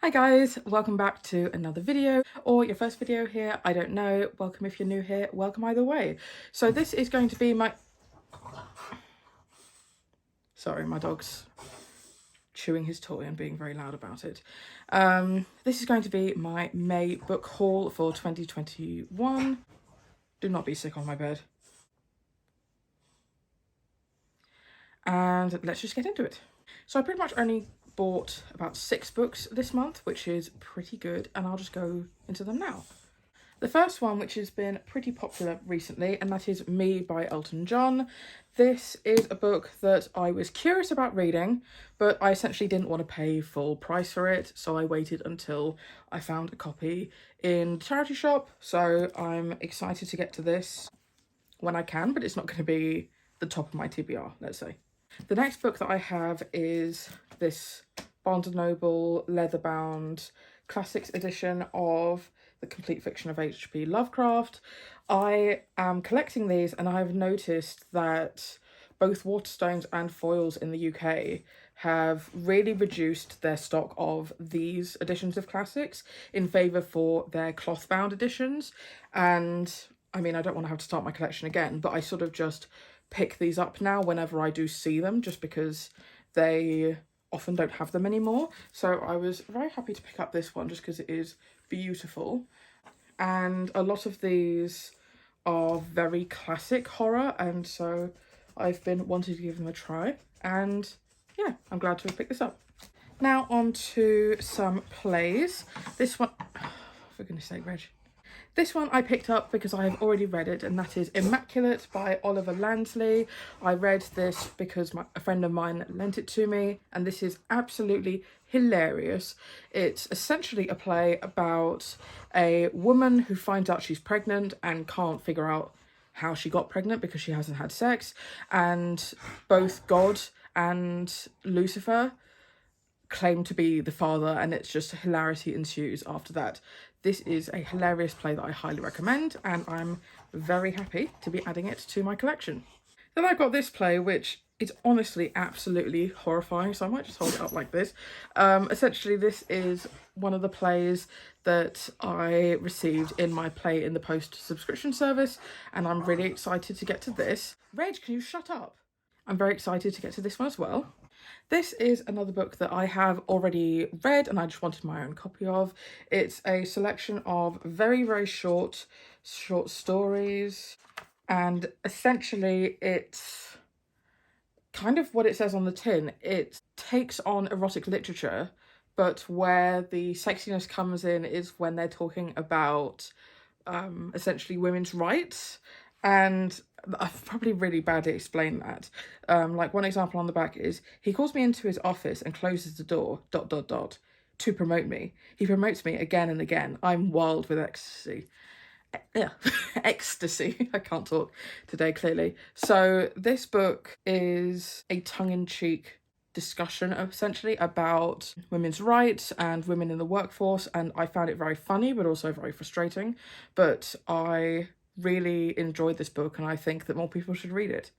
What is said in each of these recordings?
Hi guys, welcome back to another video, or your first video here, I don't know. Welcome if you're new here, welcome either way. So this is going to be my... Sorry, my dog's chewing his toy and being very loud about it. This is going to be my May book haul for 2021. Do not be sick on my bed. And let's just get into it. So I pretty much only bought about 6 books this month, which is pretty good, and I'll just go into them now. The first one, which has been pretty popular recently, and that is Me by Elton John. This is a book that I was curious about reading, but I essentially didn't want to pay full price for it, so I waited until I found a copy in the charity shop. So I'm excited to get to this when I can, but it's not going to be the top of my TBR, let's say. The next book that I have is this Barnes & Noble leather-bound classics edition of The Complete Fiction of H.P. Lovecraft. I am collecting these, and I've noticed that both Waterstones and Foyles in the UK have really reduced their stock of these editions of classics in favour for their cloth-bound editions. And I mean, I don't want to have to start my collection again, but I sort of just pick these up now whenever I do see them, just because they often don't have them anymore. So I was very happy to pick up this one just because it is beautiful. And a lot of these are very classic horror, and so I've been wanting to give them a try, and yeah, I'm glad to have picked this up. Now on to some plays. This one, for goodness sake, Reg. This one I picked up because I have already read it, and that is Immaculate by Oliver Lansley. I read this because a friend of mine lent it to me, and this is absolutely hilarious. It's essentially a play about a woman who finds out she's pregnant and can't figure out how she got pregnant because she hasn't had sex, and both God and Lucifer claim to be the father, and it's just hilarity ensues after that. This is a hilarious play that I highly recommend, and I'm very happy to be adding it to my collection. Then I've got this play, which is honestly absolutely horrifying, so I might just hold it up like this. Essentially, this is one of the plays that I received in my Play in the Post subscription service, and I'm really excited to get to this. Reg, can you shut up? I'm very excited to get to this one as well. This is another book that I have already read and I just wanted my own copy of. It's a selection of very, very short stories, and essentially it's kind of what it says on the tin. It takes on erotic literature, but where the sexiness comes in is when they're talking about essentially women's rights. And I've probably really badly explained that. Like one example on the back is, he calls me into his office and closes the door, ... to promote me. He promotes me again and again. I'm wild with ecstasy. Yeah, ecstasy. I can't talk today, clearly. So this book is a tongue-in-cheek discussion essentially about women's rights and women in the workforce, and I found it very funny but also very frustrating. But I really enjoyed this book, and I think that more people should read it.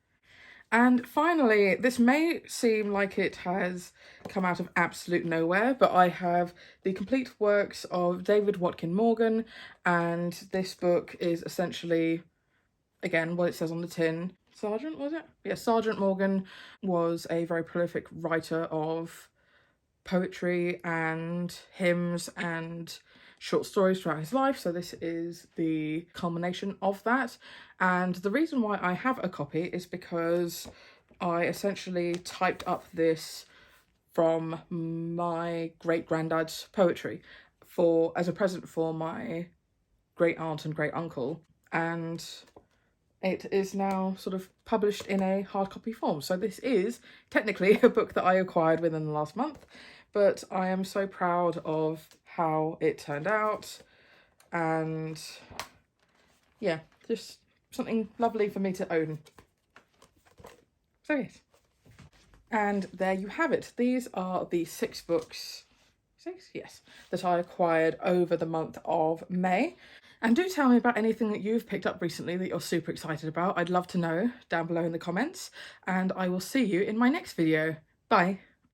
And finally, this may seem like it has come out of absolute nowhere, but I have the complete works of David Watkin Morgan, and this book is essentially, again, what it says on the tin. Sergeant, was it? Yeah, Sergeant Morgan was a very prolific writer of poetry and hymns and short stories throughout his life, so this is the culmination of that. And the reason why I have a copy is because I essentially typed up this from my great-granddad's poetry as a present for my great-aunt and great-uncle, and it is now sort of published in a hard copy form. So this is technically a book that I acquired within the last month, but I am so proud of how it turned out, and yeah, just something lovely for me to own. So yes. And there you have it. These are the 6 books, 6? Yes, that I acquired over the month of May. And do tell me about anything that you've picked up recently that you're super excited about. I'd love to know down below in the comments, and I will see you in my next video. Bye.